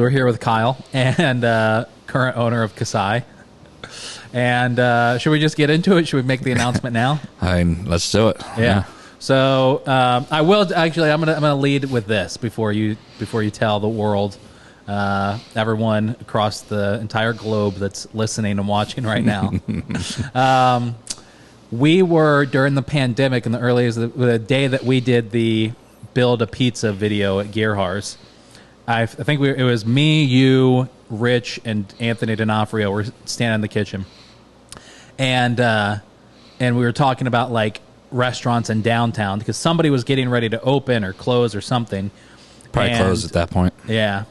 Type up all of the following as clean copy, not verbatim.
We're here with Kyle and current owner of Kasai. And should we just get into it? Should we make the announcement now? Let's do it. Yeah. So I will actually. I'm gonna lead with this before you tell the world, everyone across the entire globe that's listening and watching right now. We were during the pandemic in the earliest the day that we did the build a pizza video at Gearhars. I think it was me, you, Rich, and Anthony D'Onofrio were standing in the kitchen, and we were talking about like restaurants in downtown because somebody was getting ready to open or close or something. Probably closed at that point. Yeah,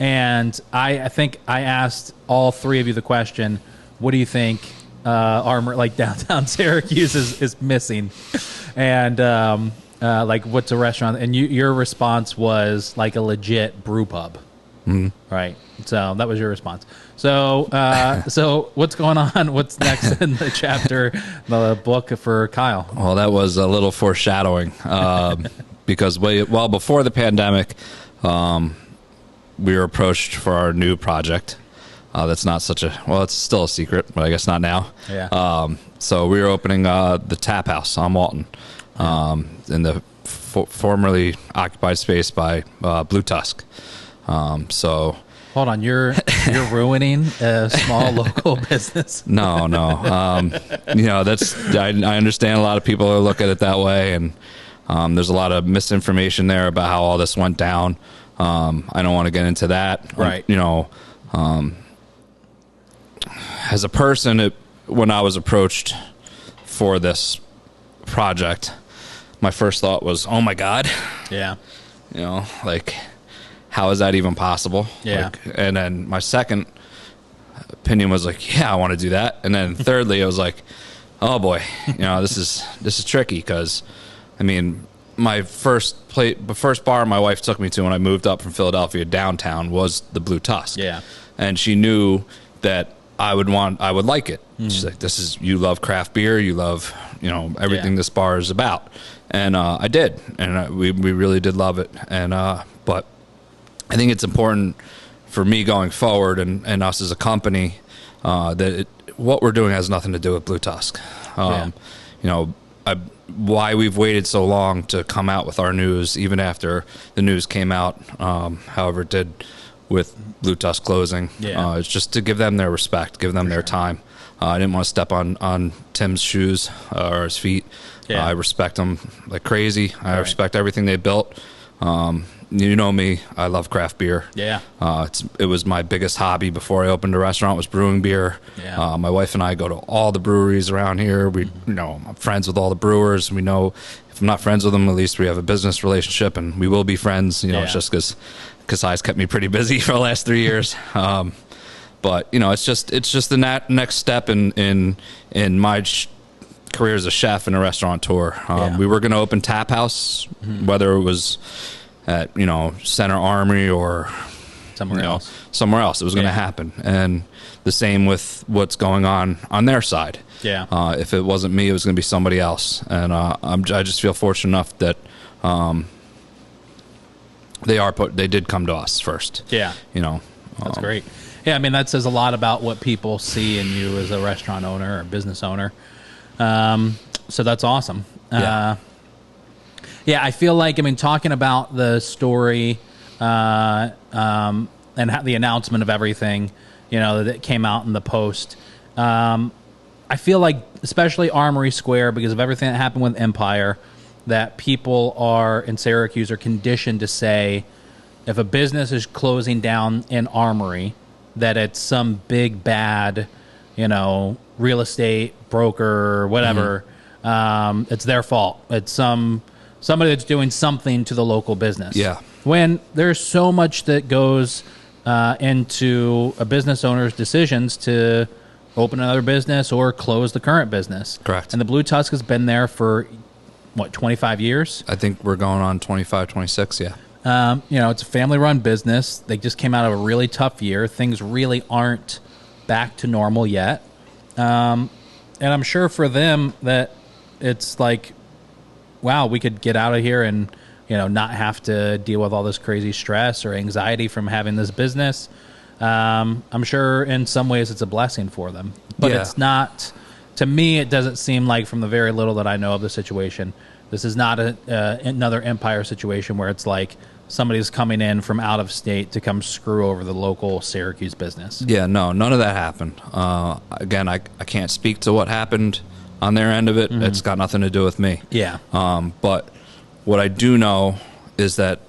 and I think I asked all three of you the question: what do you think Armor like downtown Syracuse is missing? And like what's a restaurant? And your response was like a legit brew pub. Mm-hmm. Right. So that was your response. So so what's going on? What's next in the chapter, the book for Kyle? Well, that was a little foreshadowing because well before the pandemic, we were approached for our new project. That's not such a, well, it's still a secret, but I guess not now. Yeah. So we were opening the Taphouse on Walton. In the formerly occupied space by Blue Tusk. So hold on, you're ruining a small local business. No. That's I understand a lot of people are looking at it that way, and there's a lot of misinformation there about how all this went down. I don't want to get into that. Right. As a person, when I was approached for this project, my first thought was, oh my God. Yeah. Like, how is that even possible? Yeah. And then my second opinion was like, yeah, I want to do that. And then thirdly, I was like, oh boy, this is tricky because, I mean, the first bar my wife took me to when I moved up from Philadelphia downtown was the Blue Tusk. Yeah. And she knew that I would like it. She's like, you love craft beer, you love, everything this bar is about. And I did, and we really did love it. And but I think it's important for me going forward and us as a company that what we're doing has nothing to do with Blue Tusk. Why we've waited so long to come out with our news, even after the news came out, however it did with Blue Tusk closing. Yeah. It's just to give them their respect, give them their time. I didn't want to step on Tim's shoes or his feet. Yeah. I respect them like crazy. I respect everything they built. You know me, I love craft beer. Yeah. It was my biggest hobby before I opened a restaurant was brewing beer. Yeah. My wife and I go to all the breweries around here. I'm friends with all the brewers. We know if I'm not friends with them, at least we have a business relationship, and we will be friends. It's just because Kasai's kept me pretty busy for the last 3 years. But it's just the next step in my career as a chef and a restaurateur. We were going to open Taphouse, whether it was at Center Armory or somewhere else. It was going to happen, and the same with what's going on their side. Yeah. If it wasn't me, it was going to be somebody else, and I just feel fortunate enough that they did come to us first. Yeah. That's great. Yeah, I mean, that says a lot about what people see in you as a restaurant owner or business owner. So that's awesome. Yeah, I feel like, talking about the story and the announcement of everything, that came out in the post, I feel like, especially Armory Square, because of everything that happened with Empire, that people in Syracuse are conditioned to say, if a business is closing down in Armory, that it's some big bad, real estate broker or whatever. It's their fault. It's somebody that's doing something to the local business. Yeah. When there's so much that goes into a business owner's decisions to open another business or close the current business. Correct. And the Blue Tusk has been there for, 25 years? I think we're going on 25, 26, yeah. It's a family-run business. They just came out of a really tough year. Things really aren't back to normal yet. And I'm sure for them that it's like, wow, we could get out of here and not have to deal with all this crazy stress or anxiety from having this business. I'm sure in some ways it's a blessing for them, but it's not. To me, it doesn't seem like, from the very little that I know of the situation, this is not another Empire situation where it's like somebody's coming in from out of state to come screw over the local Syracuse business. Yeah, no, none of that happened. Again, I can't speak to what happened on their end of it. Mm-hmm. It's got nothing to do with me. Yeah. But what I do know is that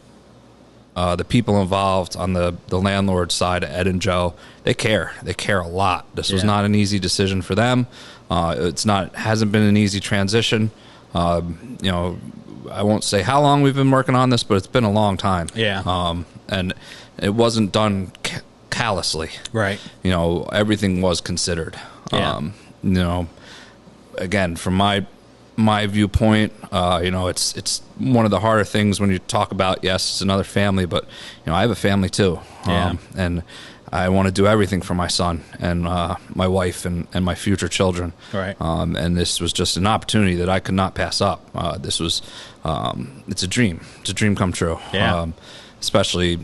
the people involved on the landlord side, Ed and Joe, they care. They care a lot. This was not an easy decision for them. Hasn't been an easy transition. I won't say how long we've been working on this, but it's been a long time. Yeah. And it wasn't done callously. Right. Everything was considered. Yeah. Again, from my viewpoint, it's one of the harder things when you talk about, yes, it's another family, but I have a family too. And I want to do everything for my son and my wife and my future children. Right. And this was just an opportunity that I could not pass up. This was, it's a dream. It's a dream come true. Yeah. Especially,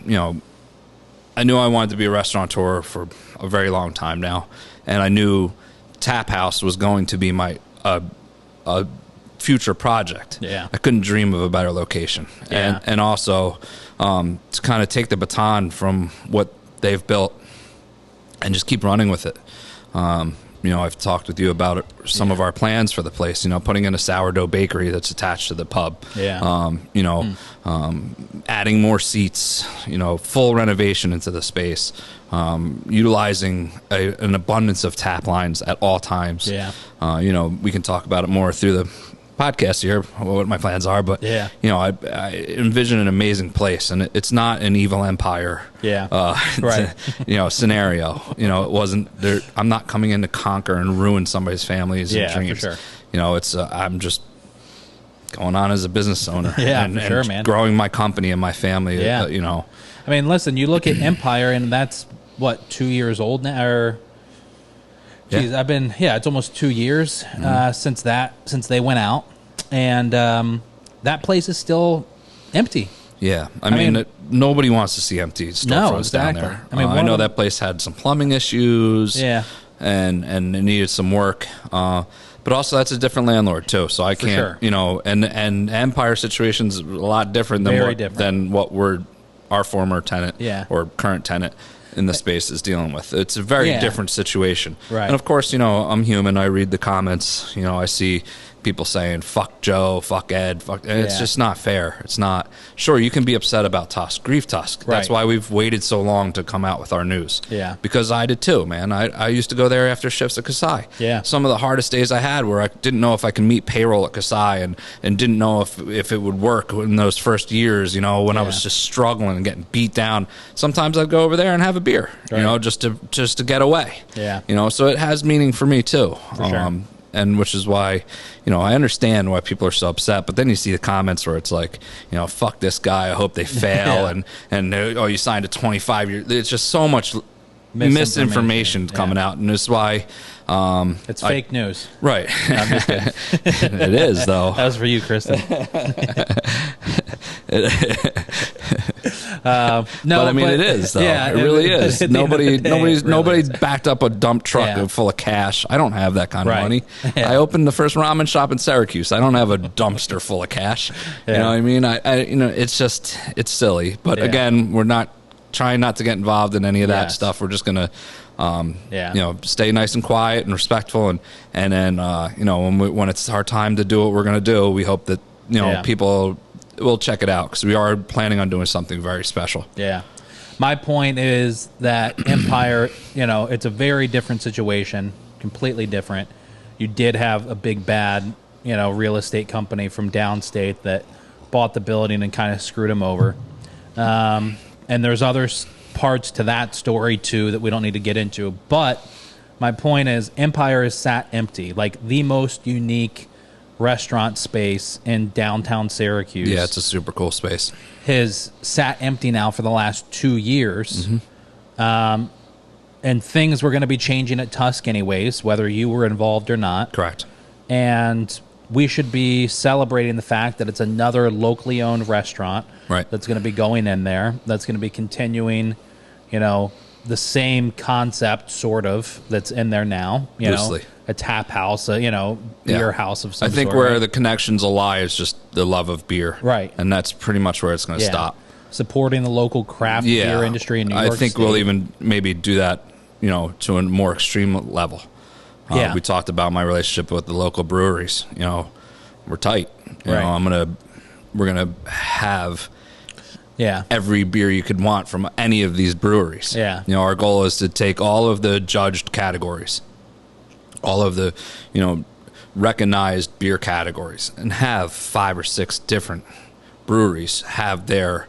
I knew I wanted to be a restaurateur for a very long time now. And I knew Taphouse was going to be my, a future project. Yeah. I couldn't dream of a better location. Yeah. And also, to kind of take the baton from what they've built and just keep running with it. I've talked with you about some of our plans for the place, putting in a sourdough bakery that's attached to the pub. Yeah. Adding more seats, full renovation into the space, utilizing an abundance of tap lines at all times. Yeah. We can talk about it more through the podcast here, what my plans are, but yeah. I envision an amazing place, and it's not an evil empire right. Scenario. It wasn't there. I'm not coming in to conquer and ruin somebody's families and dreams. For sure. It's I'm just going on as a business owner and man, growing my company and my family. I mean, listen, you look at Empire, and that's what, 2 years old now, or it's almost 2 years since they went out, and that place is still empty. Yeah, I mean nobody wants to see empty storefronts down there. I mean, I know that place had some plumbing issues. Yeah, and it needed some work. But also that's a different landlord too, so I can't. Sure. And Empire situation's a lot different than what our former tenant or current tenant in the space is dealing with. It's a very different situation. Right. And of course, I'm human. I read the comments. I see people saying, fuck Joe, fuck Ed, fuck. And it's just not fair. It's not. Sure, you can be upset about Tusk, grief Tusk. Right. That's why we've waited so long to come out with our news. Yeah. Because I did too, man. I used to go there after shifts at Kasai. Yeah. Some of the hardest days I had where I didn't know if I could meet payroll at Kasai and didn't know if it would work in those first years, when I was just struggling and getting beat down. Sometimes I'd go over there and have a beer, just to get away. Yeah. So it has meaning for me too. For sure. And which is why, I understand why people are so upset. But then you see the comments where it's like, fuck this guy. I hope they fail. and you signed a 25-year. It's just so much misinformation coming out, and it's why it's fake news. Right. No, I'm just kidding. It is though. That was for you, Kristen. No, but it is though. Yeah, it really is. Nobody's backed up a dump truck full of cash. I don't have that kind of money. Yeah. I opened the first ramen shop in Syracuse. I don't have a dumpster full of cash. You know what I mean? It's silly. But again, we're not trying not to get involved in any of that stuff. We're just gonna stay nice and quiet and respectful, and then when it's our time to do what we're gonna do, we hope that people will check it out, because we are planning on doing something very special. Yeah. My point is that Empire, it's a very different situation, completely different. You did have a big bad, real estate company from downstate that bought the building and kind of screwed them over. And there's other parts to that story too that we don't need to get into. But my point is, Empire is sat empty, like the most unique restaurant space in downtown Syracuse. Yeah, it's a super cool space. Has sat empty now for the last 2 years. Mm-hmm. And things were going to be changing at Tusk anyways, whether you were involved or not. Correct. And we should be celebrating the fact that it's another locally owned restaurant that's going to be going in there, that's going to be continuing, the same concept sort of that's in there now, a tap house, beer house of some sort. I think where the connections will lie is just the love of beer. Right. And that's pretty much where it's going to stop. Supporting the local craft beer industry in New York I think State. We'll even maybe do that, to a more extreme level. We talked about my relationship with the local breweries. We're tight. We're gonna have every beer you could want from any of these breweries. Yeah. Our goal is to take all of the judged categories, all of the, recognized beer categories, and have 5 or 6 different breweries have their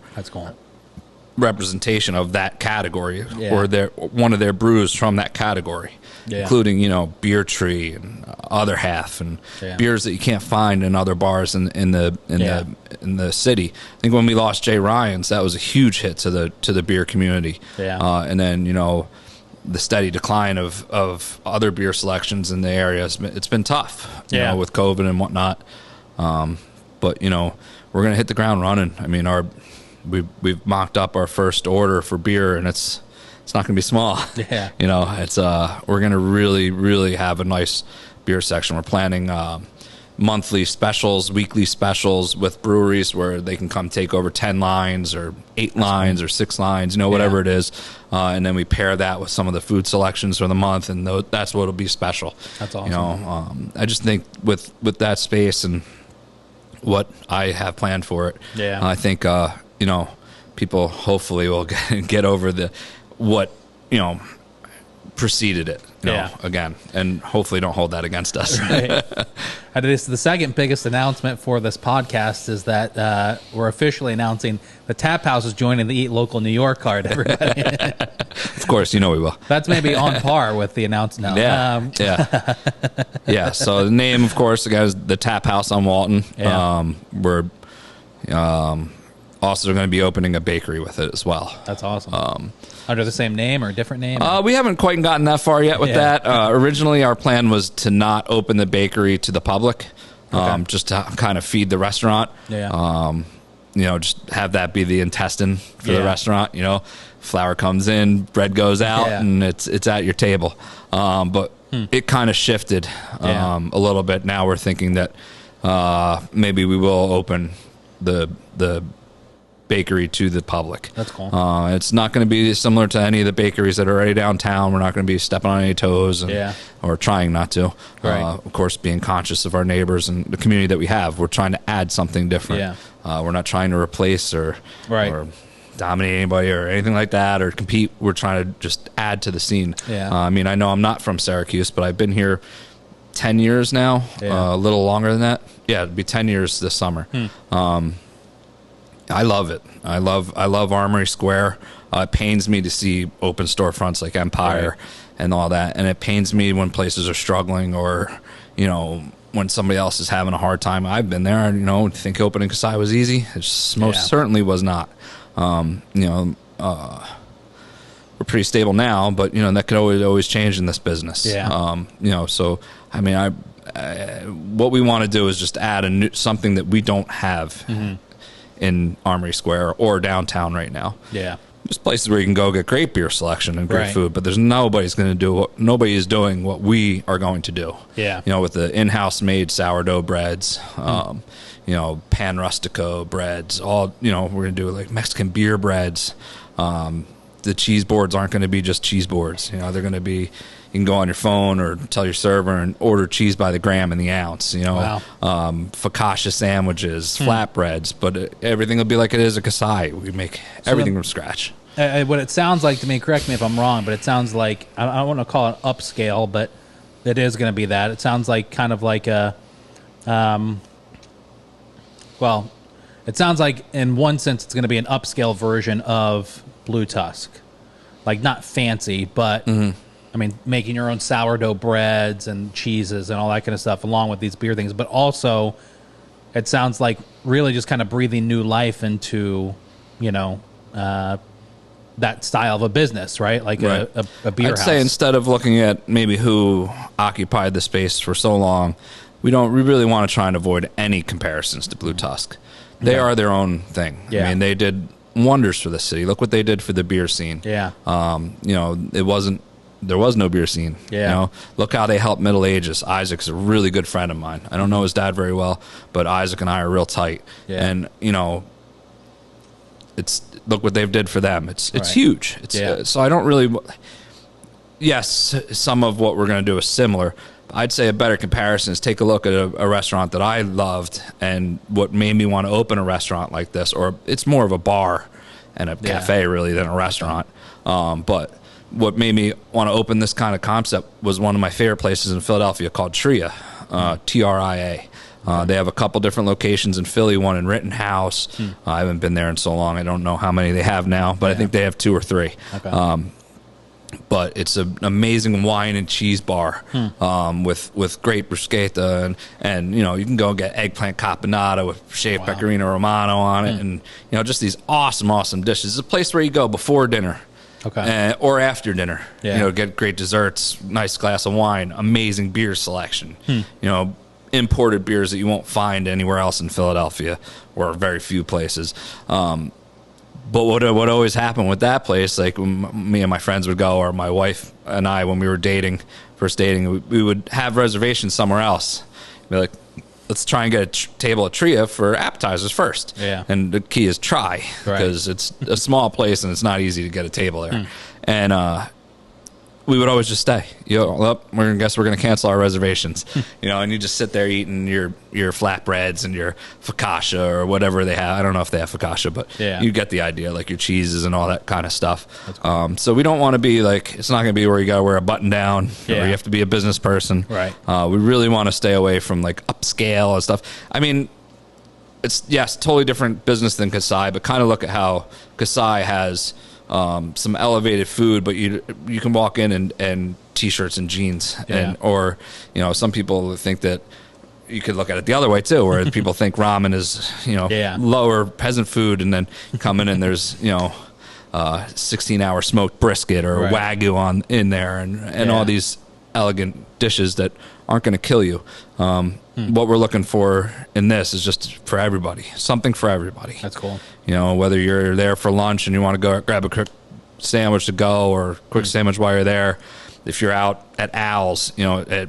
representation of that category or one of their brews from that category. Including, Beer Tree and Other Half and beers that you can't find in other bars in the city. I think when we lost Jay Ryan's, that was a huge hit to the beer community. And then, the steady decline of other beer selections in the area, it's been tough, with COVID and whatnot. But, we're going to hit the ground running. I mean, we've mocked up our first order for beer, and it's not going to be small. It's we're going to really, really have a nice beer section. We're planning monthly specials, weekly specials with breweries where they can come take over 10 lines or 8 lines or 6 lines, whatever it is. And then we pair that with some of the food selections for the month, and that's what will be special. That's awesome. I just think with that space and what I have planned for it, I think, people hopefully will get over what preceded it again, and hopefully don't hold that against us. The second biggest announcement for this podcast is that we're officially announcing the Taphouse is joining the Eat Local New York card, everybody. Of course, we will. That's maybe on par with the announcement. So the name, of course, again, is the Taphouse on Walton. We're also going to be opening a bakery with it as well. That's awesome. Under the same name or a different name? We haven't quite gotten that far yet with that. Originally, our plan was to not open the bakery to the public, just to kind of feed the restaurant. Just have that be the intestine for the restaurant. Flour comes in, bread goes out, and it's at your table. But it kind of shifted a little bit. Now we're thinking that maybe we will open the bakery to the public. That's cool. It's not going to be similar to any of the bakeries that are already downtown. We're not going to be stepping on any toes or trying not to. Of course, being conscious of our neighbors and the community that we have. We're trying to add something different. We're not trying to replace or dominate anybody or anything like that or compete. We're trying to just add to the scene. I know I'm not from Syracuse, but I've been here 10 years now, a little longer than that. It'll be 10 years this summer. I love it. I love Armory Square. It pains me to see open storefronts like Empire and all that, and it pains me when places are struggling or, when somebody else is having a hard time. I've been there, think opening Kasai was easy. It most certainly was not. We're pretty stable now, but that could always change in this business. So what we want to do is just add something that we don't have in Armory Square or downtown right now. There's places where you can go get great beer selection and great food, but there's nobody is doing what we are going to do. With the in-house made sourdough breads, pan rustico breads, all we're gonna do like Mexican beer breads. The cheese boards aren't going to be just cheese boards. They're going to be. You can go on your phone or tell your server and order cheese by the gram and the ounce. Focaccia sandwiches, flatbreads, but everything will be like it is at Kasai. We make everything from scratch. What it sounds like to me, correct me if I'm wrong, but it sounds like I don't want to call it upscale, but it is going to be that. It sounds like kind of like a, it sounds like in one sense it's going to be an upscale version of Blue Tusk, like not fancy, but. Making your own sourdough breads and cheeses and all that kind of stuff along with these beer things. But also, it sounds like really just kind of breathing new life into, that style of a business, right? Like a beer house. I'd say instead of looking at maybe who occupied the space for so long, we really want to try and avoid any comparisons to Blue Tusk. They are their own thing. Yeah. I mean, they did wonders for the city. Look what they did for the beer scene. Yeah. There was no beer scene. Yeah. Look how they helped Middle Ages. Isaac's a really good friend of mine. I don't know his dad very well, but Isaac and I are real tight. Yeah. And look what they've did for them. It's huge. So I don't really. Yes, some of what we're going to do is similar. I'd say a better comparison is take a look at a restaurant that I loved and what made me want to open a restaurant like this, or it's more of a bar and a cafe really than a restaurant. But what made me want to open this kind of concept was one of my favorite places in Philadelphia called Tria, Tria. They have a couple different locations in Philly, one in Rittenhouse. I haven't been there in so long. I don't know how many they have now, but I think they have 2 or 3. Okay. But it's an amazing wine and cheese bar with great bruschetta, and you can go and get eggplant caponata with shaved pecorino romano on it, and just these awesome dishes. It's a place where you go before dinner. Okay. Or after dinner. Yeah. Get great desserts, nice glass of wine, amazing beer selection. Imported beers that you won't find anywhere else in Philadelphia, or very few places. But what always happened with that place, like when me and my friends would go, or my wife and I, when we were first dating, we would have reservations somewhere else. Be like, let's try and get a table at Tria for appetizers first. Yeah. And the key is try, because it's a small place and it's not easy to get a table there. And we would always just stay. We're gonna cancel our reservations. And you just sit there eating your flatbreads and your focaccia or whatever they have. I don't know if they have focaccia, but you get the idea, like your cheeses and all that kind of stuff. Cool. So we don't want to be like, it's not gonna be where you gotta wear a button down or you have to be a business person. Right. We really want to stay away from like upscale and stuff. I mean, it's totally different business than Kasai, but kind of look at how Kasai has some elevated food, but you can walk in and t-shirts and jeans, or some people think that you could look at it the other way too, where people think ramen is lower peasant food, and then come in and there's 16-hour smoked brisket or wagyu in there, and all these elegant dishes that aren't going to kill you. What we're looking for in this is just for everybody, something for everybody. That's cool. Whether you're there for lunch and you want to go grab a quick sandwich to go, or quick sandwich while you're there. If you're out at Al's, at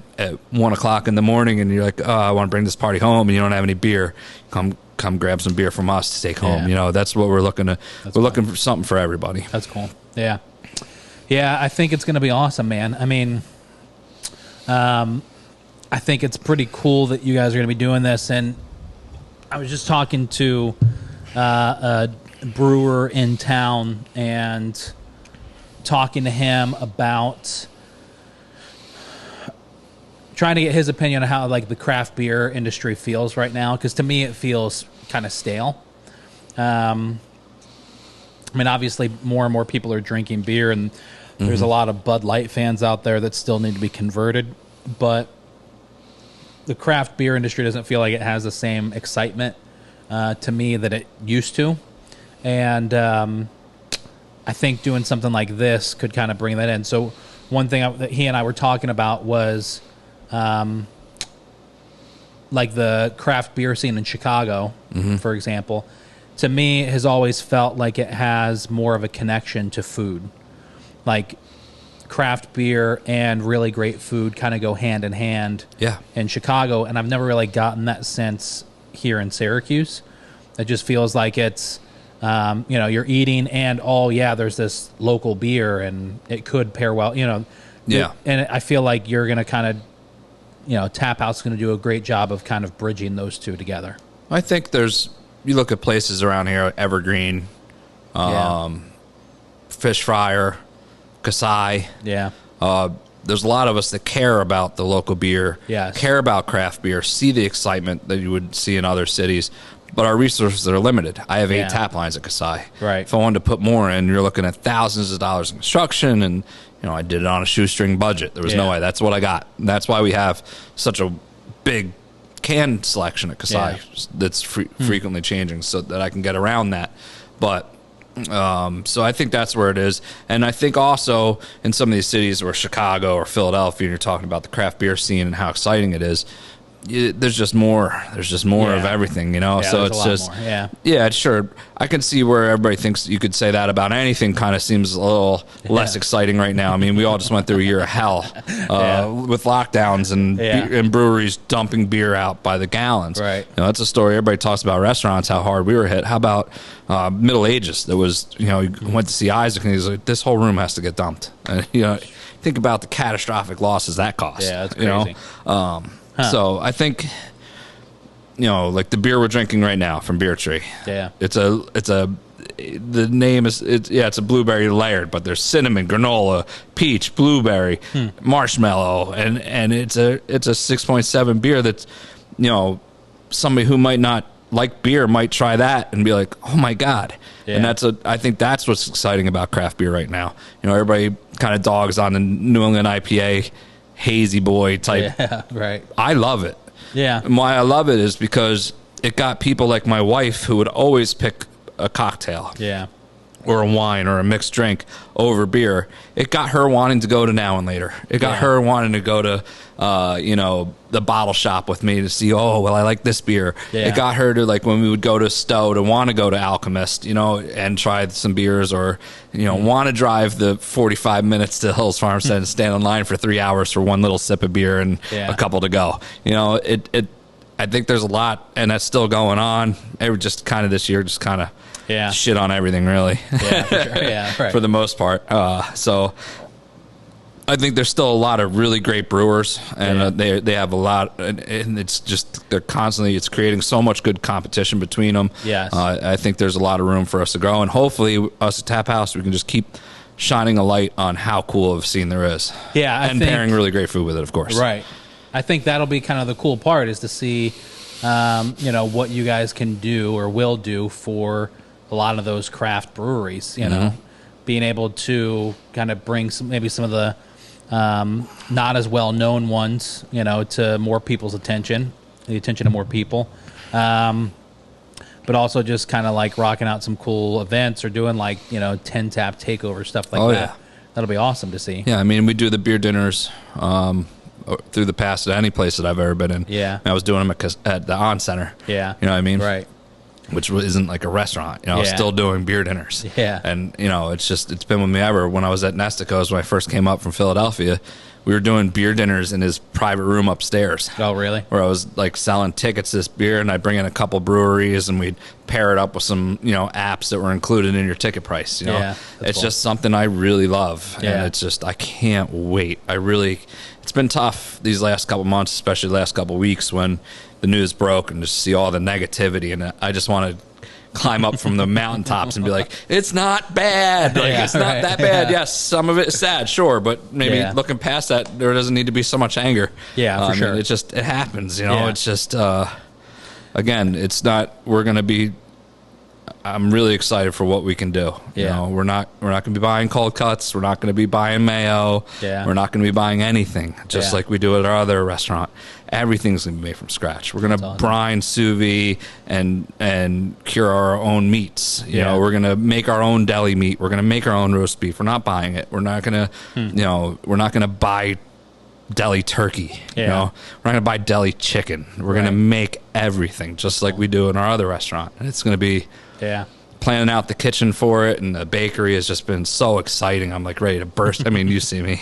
1 o'clock in the morning, and you're like, oh, I want to bring this party home, and you don't have any beer, come grab some beer from us to take home. That's what we're looking to. We're looking for something for everybody. That's cool. Yeah. I think it's going to be awesome, man. I mean, I think it's pretty cool that you guys are going to be doing this. And I was just talking to a brewer in town and talking to him about trying to get his opinion on how like the craft beer industry feels right now, because to me it feels kind of stale. I mean, obviously more and more people are drinking beer, and there's a lot of Bud Light fans out there that still need to be converted, but the craft beer industry doesn't feel like it has the same excitement to me that it used to. And I think doing something like this could kind of bring that in. So one thing that he and I were talking about was like the craft beer scene in Chicago, for example. To me, it has always felt like it has more of a connection to food. Like craft beer and really great food kind of go hand in hand in Chicago, and I've never really gotten that sense here in Syracuse. It just feels like it's you're eating and there's this local beer and it could pair well, and I feel like you're going to kind of Taphouse is going to do a great job of kind of bridging those two together. I think you look at places around here, Evergreen, Fish Fryer, Kasai. There's a lot of us that care about the local beer, care about craft beer, see the excitement that you would see in other cities, but our resources are limited. I have 8 tap lines at Kasai. Right. If I wanted to put more in, you're looking at thousands of dollars in construction, and I did it on a shoestring budget. There was no way. That's what I got. And that's why we have such a big can selection at Kasai that's frequently changing, so that I can get around that. But so I think that's where it is. And I think also in some of these cities, or Chicago or Philadelphia, and you're talking about the craft beer scene and how exciting it is, there's just more. There's just more of everything, you know. So it's just sure. I can see where everybody thinks you could say that about anything. Kind of seems a little less exciting right now. I mean, we all just went through a year of hell with lockdowns and breweries dumping beer out by the gallons. Right. You know, that's a story. Everybody talks about restaurants, how hard we were hit. How about Middle Ages? There was, you know, you went to see Isaac and he's like, this whole room has to get dumped. And, you know, think about the catastrophic losses that cost. Yeah, that's crazy. You know? So I think, you know, like the beer we're drinking right now from Beer Tree. Yeah. The name is, it's a blueberry layered, but there's cinnamon, granola, peach, blueberry, marshmallow, and it's a 6.7 beer that's, you know, somebody who might not like beer might try that and be like, oh my God. Yeah. And I think that's what's exciting about craft beer right now. You know, everybody kind of dogs on the New England IPA, hazy boy type. Yeah, right. I love it. Yeah. And why I love it is because it got people like my wife who would always pick a cocktail. Yeah. Or a wine or a mixed drink over beer. It got her wanting to go to Now and Later. It got her wanting to go to, you know, the bottle shop with me to see, oh, well, I like this beer. Yeah. It got her to, like, when we would go to Stowe, to want to go to Alchemist, you know, and try some beers, or, you know, want to drive the 45 minutes to Hills Farmstead and stand in line for 3 hours for one little sip of beer and a couple to go. You know, I think there's a lot, and that's still going on. Just kind of this year, just kind of shit on everything, really. Yeah, for sure. Yeah, right. For the most part. So I think there's still a lot of really great brewers, and they have a lot, and it's just it's creating so much good competition between them. Yes. I think there's a lot of room for us to grow, and hopefully us at Taphouse, we can just keep shining a light on how cool of a scene there is. Yeah, and pairing really great food with it, of course. Right. I think that'll be kind of the cool part, is to see, you know, what you guys can do or will do for a lot of those craft breweries, you know, being able to kind of bring maybe some of the not as well known ones, you know, to more people's attention, the attention of more people, but also just kind of like rocking out some cool events or doing, like, you know, 10 tap takeover stuff like that. Yeah. That'll be awesome to see. Yeah, I mean, we do the beer dinners through the past at any place that I've ever been in. Yeah, and I was doing them at the On Center. Yeah, you know what I mean? Right. Which isn't like a restaurant, you know, still doing beer dinners. Yeah. And, you know, it's been with me ever. When I was at Nestico's, when I first came up from Philadelphia, we were doing beer dinners in his private room upstairs. Oh, really? Where I was, like, selling tickets to this beer, and I'd bring in a couple breweries, and we'd pair it up with some, you know, apps that were included in your ticket price, you know. Yeah, it's just something I really love. Yeah. And it's just, I can't wait. It's been tough these last couple months, especially the last couple weeks when the news broke, and just see all the negativity, and I just want to climb up from the mountaintops and be like, it's not bad. Like, it's not that bad. Yes, some of it is sad, sure, but maybe looking past that, there doesn't need to be so much anger. Yeah, for sure. It happens, you know. Yeah. It's just, again, it's not, I'm really excited for what we can do. You know, we're not going to be buying cold cuts. We're not going to be buying mayo. Yeah. We're not going to be buying anything, just like we do at our other restaurant. Everything's going to be made from scratch. We're going to brine, sous vide, and cure our own meats. You know, we're going to make our own deli meat. We're going to make our own roast beef. We're not buying it. We're not going to, you know, we're not going to buy deli turkey. You know, we're not going to buy deli chicken. We're going to make everything just like we do in our other restaurant. And it's going to be planning out the kitchen for it, and the bakery has just been so exciting. I'm like ready to burst. I mean, you see me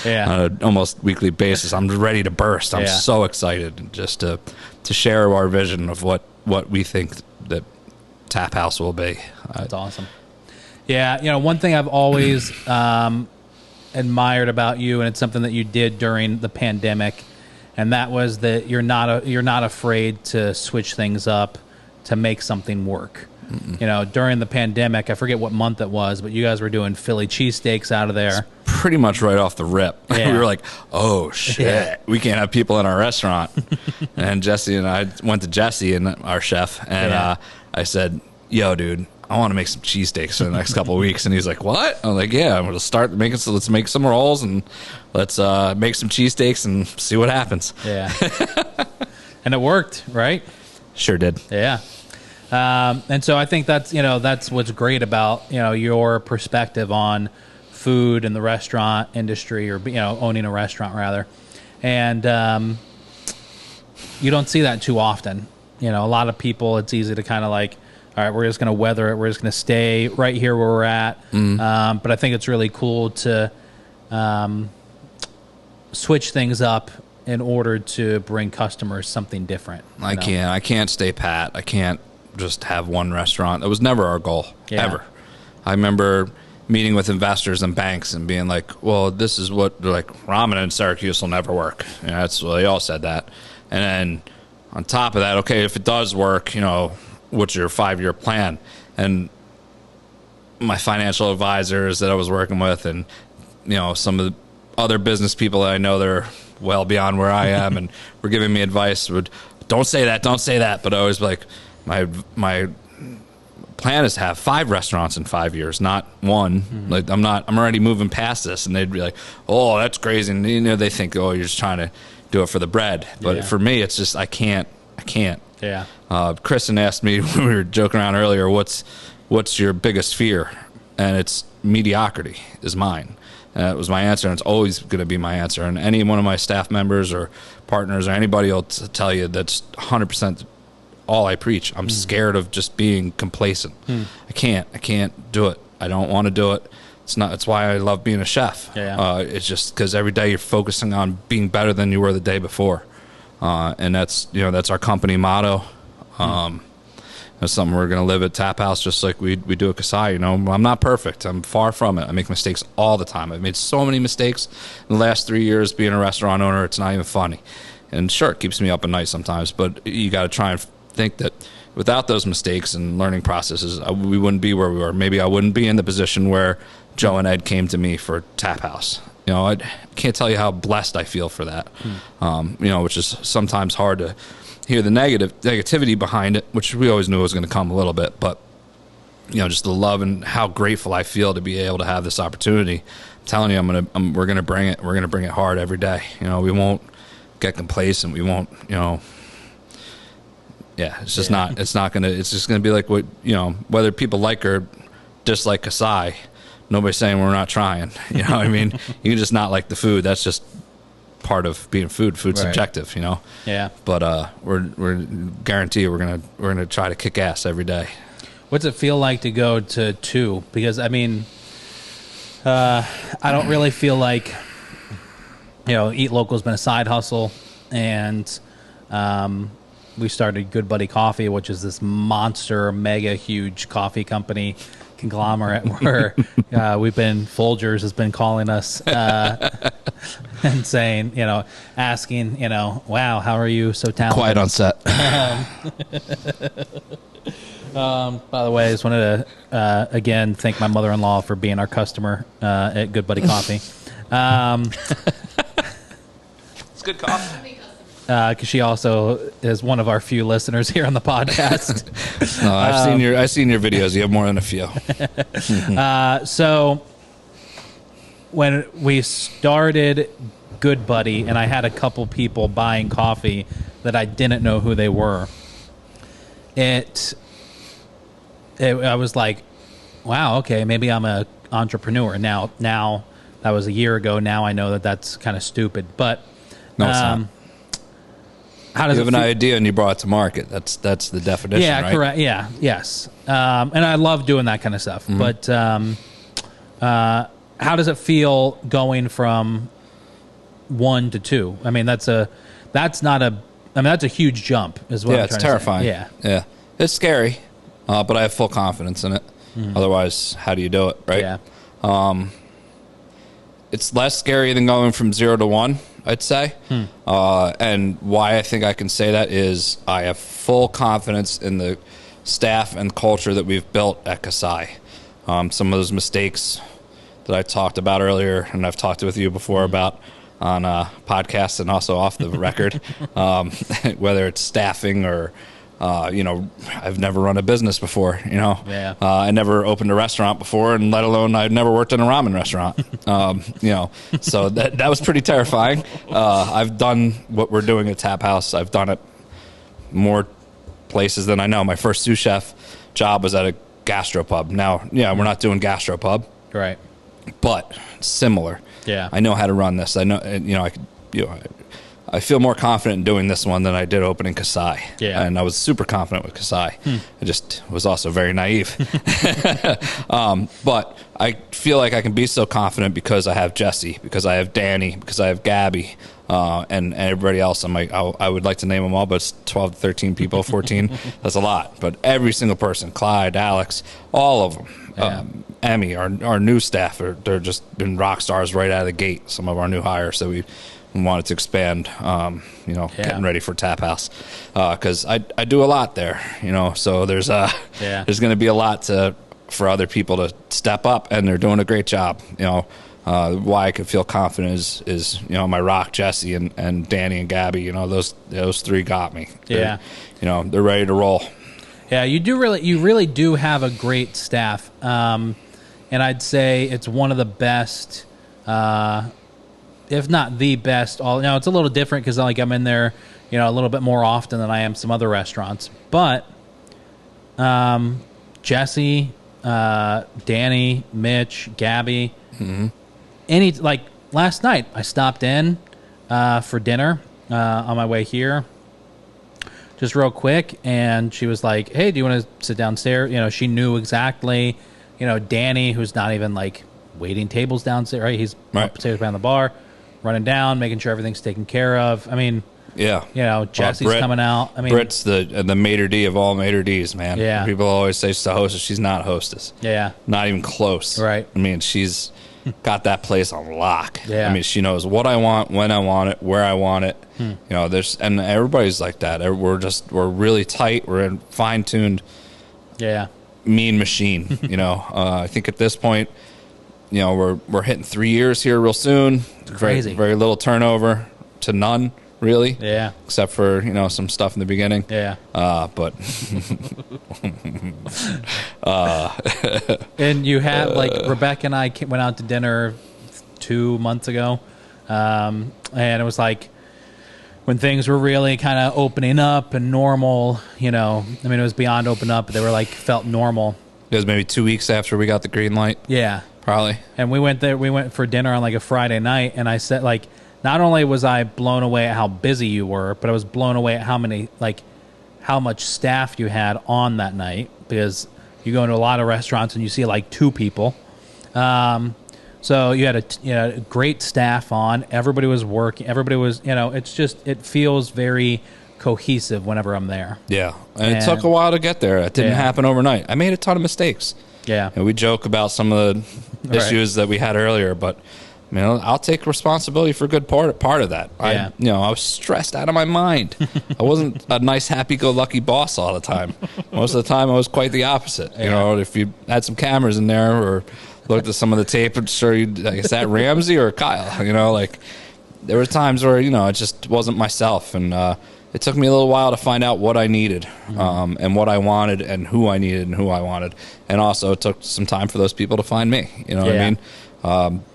on an almost weekly basis. I'm ready to burst. I'm so excited just to share our vision of what we think that Taphouse will be. That's awesome. Yeah, you know, one thing I've always admired about you, and it's something that you did during the pandemic, and that was that you're not afraid to switch things up to make something work. You know, during the pandemic, I forget what month it was, but you guys were doing Philly cheesesteaks out of there. It's pretty much right off the rip. We were like, oh, shit, we can't have people in our restaurant. And Jesse and I went to Jesse, and our chef, and I said, yo, dude, I want to make some cheesesteaks for the next couple of weeks. And he's like, what? I'm like, yeah, I'm going to start making, so let's make some rolls, and let's make some cheesesteaks and see what happens. Yeah. And it worked, right? Sure did. Yeah. And so I think that's what's great about, you know, your perspective on food and the restaurant industry, or, you know, owning a restaurant rather. And, you don't see that too often. You know, a lot of people, it's easy to kind of like, all right, we're just going to weather it. We're just going to stay right here where we're at. But I think it's really cool to switch things up in order to bring customers something different. I can't stay pat. I can't just have one restaurant. That was never our goal, ever. I remember meeting with investors and banks and being like, well, this is what, like, ramen in Syracuse will never work. You know, that's, well, they all said that. And then on top of that, okay, if it does work, you know, what's your 5-year plan? And my financial advisors that I was working with, and, you know, some of the other business people that I know that are well beyond where I am and were giving me advice, would, don't say that. But I was like, my plan is to have 5 restaurants in 5 years, not one. Like, I'm already moving past this. And they'd be like, oh, that's crazy. And, you know, they think, oh, you're just trying to do it for the bread. But for me, it's just, I can't. Yeah. Kristen asked me when we were joking around earlier, what's your biggest fear? And it's mediocrity is mine. It was my answer, and it's always going to be my answer. And any one of my staff members or partners or anybody will tell you that's 100% all I preach. I'm scared of just being complacent. I can't do it. I don't want to do it. It's why I love being a chef. It's just because every day you're focusing on being better than you were the day before. And that's our company motto. That's something we're going to live at Taphouse, just like we do at Kasai. You know, I'm not perfect. I'm far from it. I make mistakes all the time. I've made so many mistakes in the last 3 years being a restaurant owner. It's not even funny. And sure, it keeps me up at night sometimes, but you got to try and think that without those mistakes and learning processes, we wouldn't be where we were. Maybe I wouldn't be in the position where Joe and Ed came to me for Taphouse. You know, I can't tell you how blessed I feel for that. You know, which is sometimes hard to hear the negativity behind it, which we always knew was going to come a little bit. But, you know, just the love and how grateful I feel to be able to have this opportunity. I'm telling you, we're going to bring it. We're going to bring it hard every day. You know, we won't get complacent. We won't, you know. Yeah, it's just not. It's not gonna. It's just gonna be like what, you know. Whether people like or dislike Kasai, nobody's saying we're not trying. You know what I mean? You can just not like the food. That's just part of being food. Food's subjective, you know. Yeah. But we're guarantee we're gonna try to kick ass every day. What's it feel like to go to 2? Because I mean, I don't really feel like, you know, Eat Local's been a side hustle, and we started Good Buddy Coffee, which is this monster, mega huge coffee company conglomerate where Folgers has been calling us and saying, you know, asking, you know, wow, how are you so talented? Quiet on set. By the way, I just wanted to, again, thank my mother-in-law for being our customer at Good Buddy Coffee. It's good coffee. Because she also is one of our few listeners here on the podcast. No, I've seen your videos. You have more than a few. So when we started Good Buddy, and I had a couple people buying coffee that I didn't know who they were, I was like, wow, okay, maybe I'm an entrepreneur. Now that was a year ago. Now I know that that's kind of stupid, but no, it's not. How does you have an idea and you brought it to market. That's the definition, yeah, right? Correct. Yeah, yes. And I love doing that kind of stuff. But how does it feel going from 1 to 2? I mean, that's a huge jump. Is what I'm it's trying terrifying. To say. Yeah, it's scary, but I have full confidence in it. Otherwise, how do you do it, right? Yeah. It's less scary than going from 0 to 1, I'd say. And why I think I can say that is I have full confidence in the staff and culture that we've built at Kasai. Some of those mistakes that I talked about earlier, and I've talked with you before about on podcasts and also off the record, whether it's staffing or you know, I've never run a business before, you know. Yeah. I never opened a restaurant before, and let alone I've never worked in a ramen restaurant. You know, so that was pretty terrifying. I've done what we're doing at Taphouse. I've done it more places than I know. My first sous chef job was at a gastropub. Now, yeah, we're not doing gastropub. Right. But similar. Yeah. I know how to run this. I know, you know, I feel more confident in doing this one than I did opening Kasai. Yeah. And I was super confident with Kasai. I just was also very naive. But I feel like I can be so confident because I have Jesse, because I have Danny, because I have Gabby, and everybody else. I would like to name them all, but it's 12 to 13 people, 14. That's a lot. But every single person, Clyde, Alex, all of them. Yeah. Emmy, our new staff, they're just been rock stars right out of the gate. Some of our new hires that we wanted to expand, getting ready for Taphouse, because I do a lot there, so there's going to be a lot for other people to step up, and they're doing a great job. Why I could feel confident is my rock, Jesse, and Danny and Gabby. Those three got me. They're ready to roll. Yeah, you really do have a great staff, and I'd say it's one of the best, if not the best. It's a little different because I'm in there, a little bit more often than I am some other restaurants. But Jesse, Danny, Mitch, Gabby, last night I stopped in for dinner on my way here. Just real quick, and she was like, "Hey, do you want to sit downstairs?" She knew exactly. Danny, who's not even waiting tables downstairs, right? He's upstairs behind the bar, running down, making sure everything's taken care of. I mean, yeah. Jesse's coming out. I mean, Britt's the maitre d' of all maitre d's, man. Yeah. People always say she's the hostess. She's not hostess. Yeah. Not even close. Right. I mean, she's got that place on lock. Yeah. I mean, she knows what I want, when I want it, where I want it. And everybody's like that. We're really tight. We're in fine-tuned. Yeah. Mean machine. I think at this point, we're hitting 3 years here real soon. Crazy. Very little turnover to none, really. Yeah. Except for some stuff in the beginning. Yeah. But and you have Rebecca and I went out to dinner 2 months ago, and it was when things were really kind of opening up and normal. It was beyond open up, but they were felt normal. It was maybe 2 weeks after we got the green light. Yeah. Probably. And we went there. We went for dinner on a Friday night, and I said not only was I blown away at how busy you were, but I was blown away at how much staff you had on that night, because you go into a lot of restaurants and you see 2 people. So you had a great staff on. Everybody was working. Everybody was it feels very cohesive whenever I'm there. Yeah, and it took a while to get there. It didn't happen overnight. I made a ton of mistakes. Yeah, and we joke about some of the issues that we had earlier, but I'll take responsibility for a good part of that. Yeah. I was stressed out of my mind. I wasn't a nice, happy-go-lucky boss all the time. Most of the time, I was quite the opposite. If you had some cameras in there or looked at some of the tape, I'm sure is that Ramsey or Kyle? There were times where it just wasn't myself, and it took me a little while to find out what I needed, and what I wanted, and who I needed and who I wanted, and also it took some time for those people to find me. What I mean?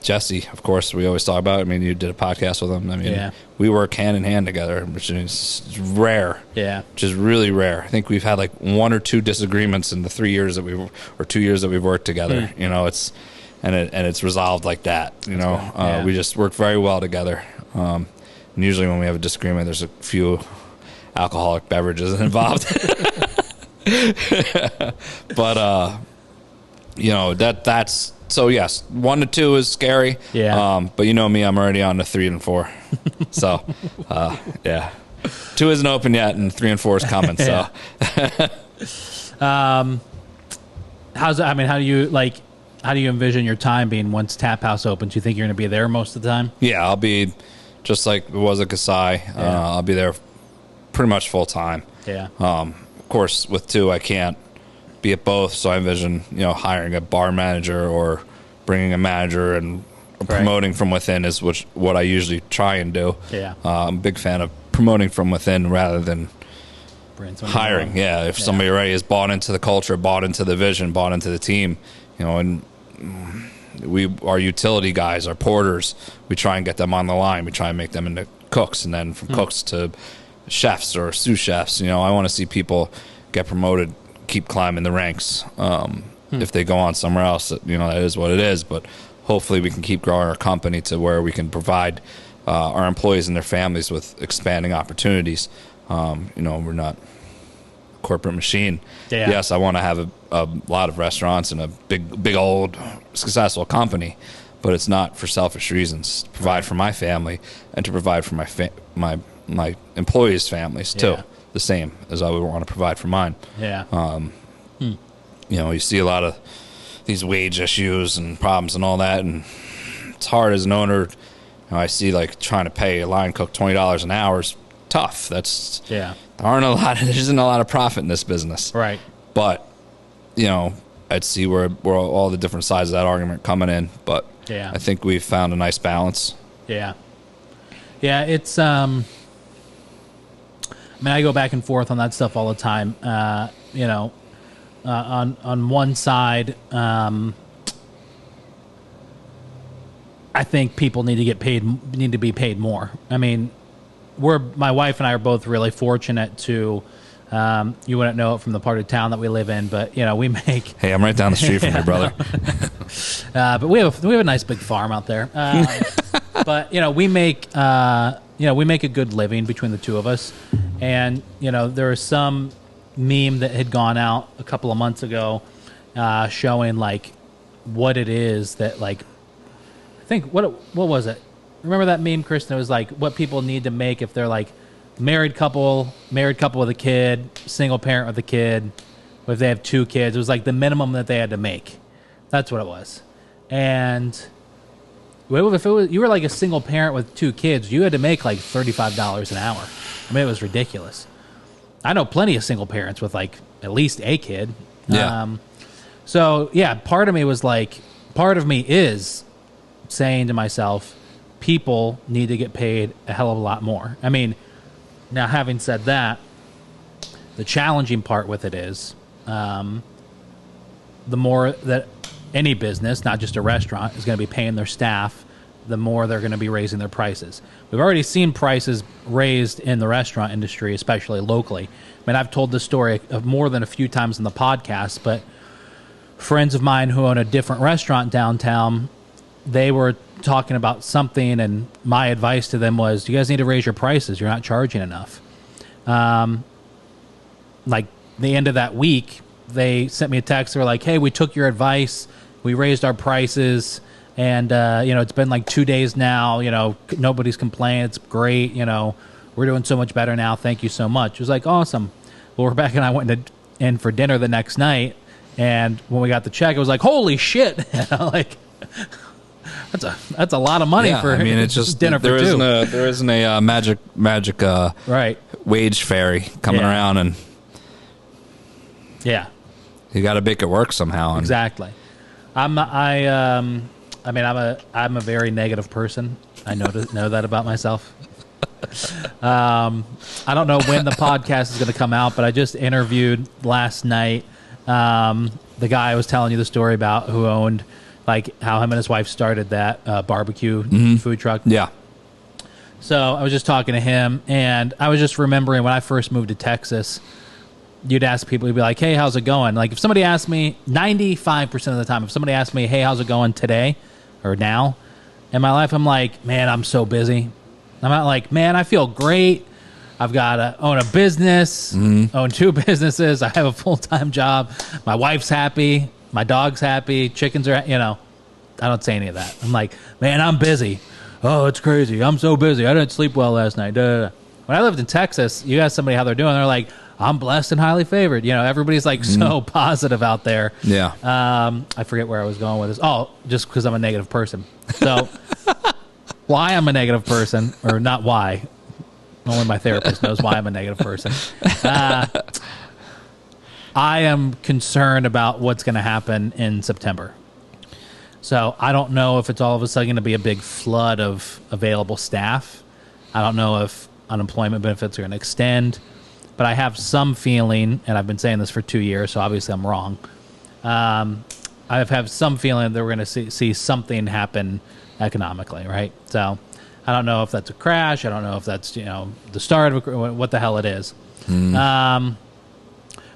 Jesse, of course, we always talk about. You did a podcast with him. We work hand in hand together, which is rare. Yeah, which is really rare. I think we've had 1 or 2 disagreements in the 3 years that or 2 years that we've worked together. It's resolved like that. We just work very well together. And usually when we have a disagreement, there's a few alcoholic beverages involved. But that's. So yes, 1 to 2 is scary. Yeah. But me, I'm already on to 3 and 4. So, yeah, 2 isn't open yet, and 3 and 4 is coming. So, how do you envision your time being once Taphouse opens? You think you're going to be there most of the time? Yeah, I'll be just like it was at Kasai. I'll be there pretty much full time. Yeah. Of course, with 2, I can't be at both, so I envision hiring a bar manager or bringing a manager and promoting from within is what I usually try and do. Yeah, I'm a big fan of promoting from within rather than hiring. Yeah, if somebody already has bought into the culture, bought into the vision, bought into the team, and our utility guys, our porters, we try and get them on the line. We try and make them into cooks, and then from cooks to chefs or sous chefs. I want to see people get promoted, keep climbing the ranks. If they go on somewhere else, that is what it is. But hopefully we can keep growing our company to where we can provide our employees and their families with expanding opportunities. We're not a corporate machine. Yeah. Yes, I want to have a lot of restaurants and a big old successful company, but it's not for selfish reasons. To provide for my family and to provide for my employees' families too. Yeah. The same as I would want to provide for mine. Yeah. You see a lot of these wage issues and problems and all that, and it's hard as an owner. I see like trying to pay a line cook $20 an hour is tough. There isn't a lot of profit in this business. Right. But, I'd see where all the different sides of that argument coming in. But yeah. I think we've found a nice balance. Yeah. Yeah, it's I go back and forth on that stuff all the time. On one side, I think people need to be paid more. I mean, my wife and I are both really fortunate to. You wouldn't know it from the part of town that we live in, but we make. Hey, I'm right down the street from your brother. But we have a nice big farm out there. But we make a good living between the two of us, and there was some meme that had gone out a couple of months ago, showing like what it is that like. I think what was it? Remember that meme, Kristen? It was like what people need to make if they're like married couple with a kid, single parent with a kid, if they have 2 kids. It was like the minimum that they had to make. That's what it was. And if you were like a single parent with 2 kids, you had to make like $35 an hour. I mean, it was ridiculous. I know plenty of single parents with like at least a kid. Yeah. So yeah, part of me is saying to myself, people need to get paid a hell of a lot more. I mean, now having said that, the challenging part with it is the more that any business, not just a restaurant, is going to be paying their staff, the more they're going to be raising their prices. We've already seen prices raised in the restaurant industry, especially locally. I mean, I've told this story of more than a few times in the podcast, but friends of mine who own a different restaurant downtown, they were talking about something, and my advice to them was, you guys need to raise your prices. You're not charging enough. Like the end of that week, they sent me a text. They were like, hey, we took your advice. We raised our prices. And, it's been like 2 days now. Nobody's complaining. It's great. We're doing so much better now. Thank you so much. It was like, awesome. Well, Rebecca and I went in for dinner the next night. And when we got the check, it was like, holy shit. Like, that's a lot of money for it's just dinner for 2. There isn't a magic right wage fairy coming around, and yeah, you got to make it work somehow. Exactly. I'm a very negative person. I know that about myself. I don't know when the podcast is going to come out, but I just interviewed last night the guy I was telling you the story about, who owned, like, how him and his wife started that barbecue food truck. Yeah. So I was just talking to him, and I was just remembering when I first moved to Texas, you'd ask people, you'd be like, hey, how's it going? Like, if somebody asked me, 95% of the time, if somebody asked me, hey, how's it going today or now in my life, I'm like, man, I'm so busy. I'm not like, man, I feel great. I've got to own a business, own 2 businesses. I have a full-time job. My wife's happy. My dog's happy. Chickens are, I don't say any of that. I'm like, man, I'm busy. Oh, it's crazy. I'm so busy. I didn't sleep well last night. When I lived in Texas, you ask somebody how they're doing, they're like, I'm blessed and highly favored. Everybody's like so positive out there. Yeah. I forget where I was going with this. Oh, just because I'm a negative person. So why I'm a negative person, or not why. Only my therapist knows why I'm a negative person. I am concerned about what's going to happen in September. So I don't know if it's all of a sudden going to be a big flood of available staff. I don't know if unemployment benefits are going to extend. But I have some feeling, and I've been saying this for 2 years, so obviously I'm wrong. I've had some feeling that we're going to see something happen economically, right? So I don't know if that's a crash. I don't know if that's the start of what the hell it is. But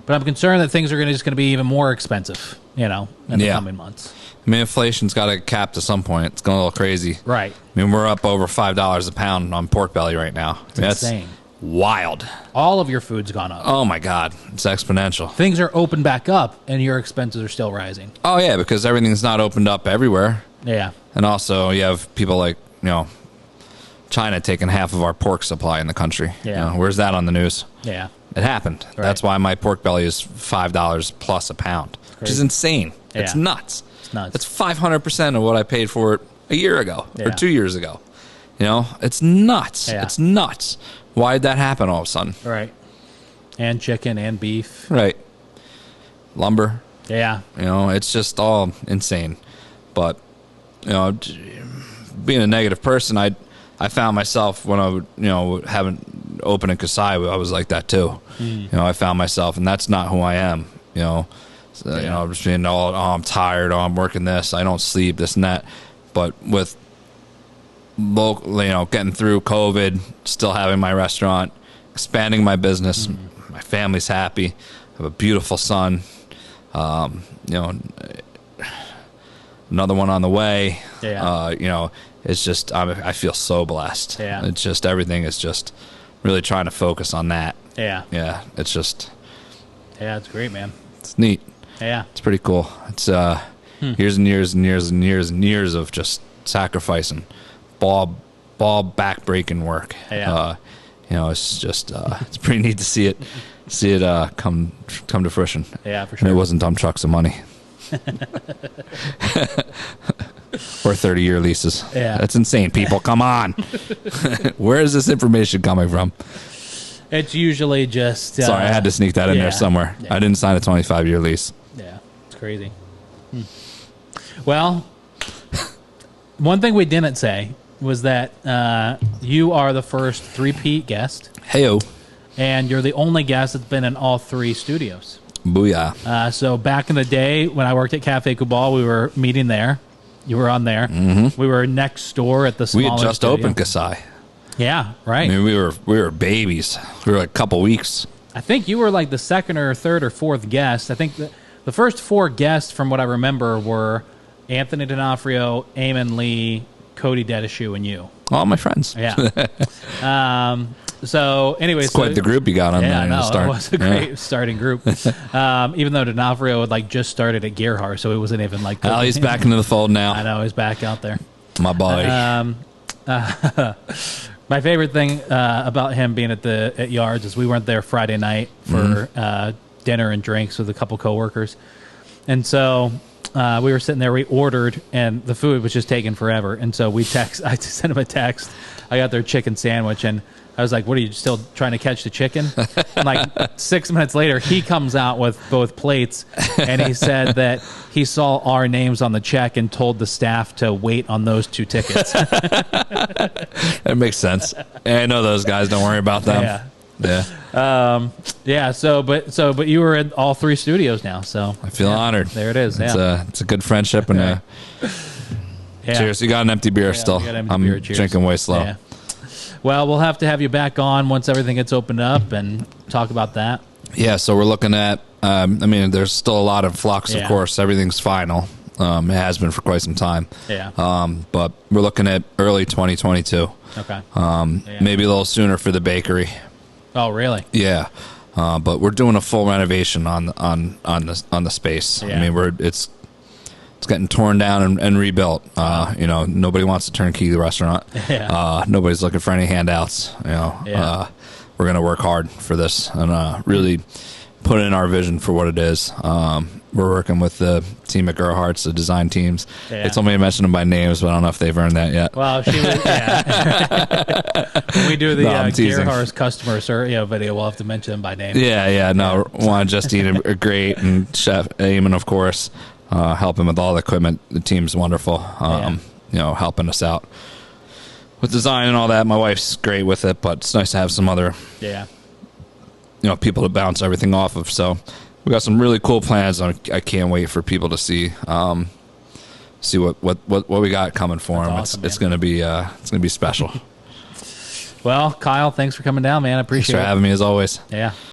But I'm concerned that things are just going to be even more expensive, in the coming months. I mean, inflation's got to cap to some point. It's going a little crazy. Right. I mean, we're up over $5 a pound on pork belly right now. It's insane. Wild. All of your food's gone up. Oh, my God. It's exponential. Things are open back up, and your expenses are still rising. Oh, yeah, because everything's not opened up everywhere. Yeah. And also, you have people like, China taking half of our pork supply in the country. Yeah. Where's that on the news? Yeah. It happened. Right. That's why my pork belly is $5 plus a pound, which is insane. Yeah. It's nuts. It's nuts. That's 500% of what I paid for it a year ago or 2 years ago. It's nuts. Yeah. It's nuts. Why did that happen all of a sudden? Right. And chicken and beef. Right. Lumber. Yeah. It's just all insane. But, being a negative person, I found myself when I having open in Kasai, I was like that too. I found myself, and that's not who I am. Just being I'm tired, I'm working this, I don't sleep, this and that. But with getting through COVID, still having my restaurant, expanding my business, my family's happy. I have a beautiful son. Another one on the way. Yeah. It's just I feel so blessed. Yeah. It's just everything is just really trying to focus on that. Yeah. Yeah. It's just. Yeah, it's great, man. It's neat. Yeah. It's pretty cool. It's years and years and years and years and years of just sacrificing, ball back breaking work. Yeah. It's just it's pretty neat to see it come to fruition. Yeah, for sure. And it wasn't dump trucks of money. Or 30-year leases. Yeah. That's insane, people. Come on. Where is this information coming from? It's usually just... Sorry, I had to sneak that in there somewhere. Yeah. I didn't sign a 25-year lease. Yeah, it's crazy. Well, one thing we didn't say was that you are the first three-peat guest. Heyo. And you're the only guest that's been in all three studios. Booyah. So back in the day when I worked at Cafe Kubal, we were meeting there. You were on there. Mm-hmm. We were next door at the smaller We had just studio. opened Kasai. Yeah, right. I mean, we were babies. We were like a couple weeks. I think you were like the second or third or fourth guest. I think the first four guests, from what I remember, were Anthony D'Onofrio, Eamon Lee, Cody Dedishu, and you. All my friends. Yeah. So, anyways, it's quite the group you got on there. Yeah, no, start. It was a great starting group. Even though D'Onofrio had just started at Gerhard, so it wasn't even like. Oh, he's back into the fold now. I know he's back out there. My boy. My favorite thing about him being at Yards is we went there Friday night for dinner and drinks with a couple coworkers, and so we were sitting there. We ordered, and the food was just taking forever. And so I sent him a text. I got their chicken sandwich, and I was like, "What are you still trying to catch the chicken?" And like 6 minutes later, he comes out with both plates, and he said that he saw our names on the check and told the staff to wait on those two tickets. That makes sense. Yeah, I know those guys. Don't worry about them. Yeah. But you were in all three studios now, so I feel honored. There it is. It's a good friendship and cheers. You got an empty beer still. I'm drinking way slow. Yeah. Well, we'll have to have you back on once everything gets opened up and talk about that. Yeah, so we're looking at, there's still a lot of flux, of course. Everything's final. It has been for quite some time. Yeah. But we're looking at early 2022. Okay. Maybe a little sooner for the bakery. Oh, really? Yeah. But we're doing a full renovation on the space. Yeah. I mean, it's getting torn down and rebuilt. Nobody wants to turnkey the restaurant. Yeah. Nobody's looking for any handouts. We're going to work hard for this and really put in our vision for what it is. We're working with the team at Gerhardt's, the design teams. Yeah. They told me to mention them by names, but I don't know if they've earned that yet. Well, she was, when we do the Gerhardt's customer video, we'll have to mention them by name. Yeah. No, Juan and Justine are great, and Chef Eamon, of course. Helping with all the equipment. The team's wonderful. Helping us out with design and all that. My wife's great with it, but it's nice to have some other people to bounce everything off of. So we got some really cool plans. I can't wait for people to see what we got coming for them. Awesome, it's gonna be special. Well, Kyle, thanks for coming down, man. I appreciate it. Thanks for having me as always. Yeah.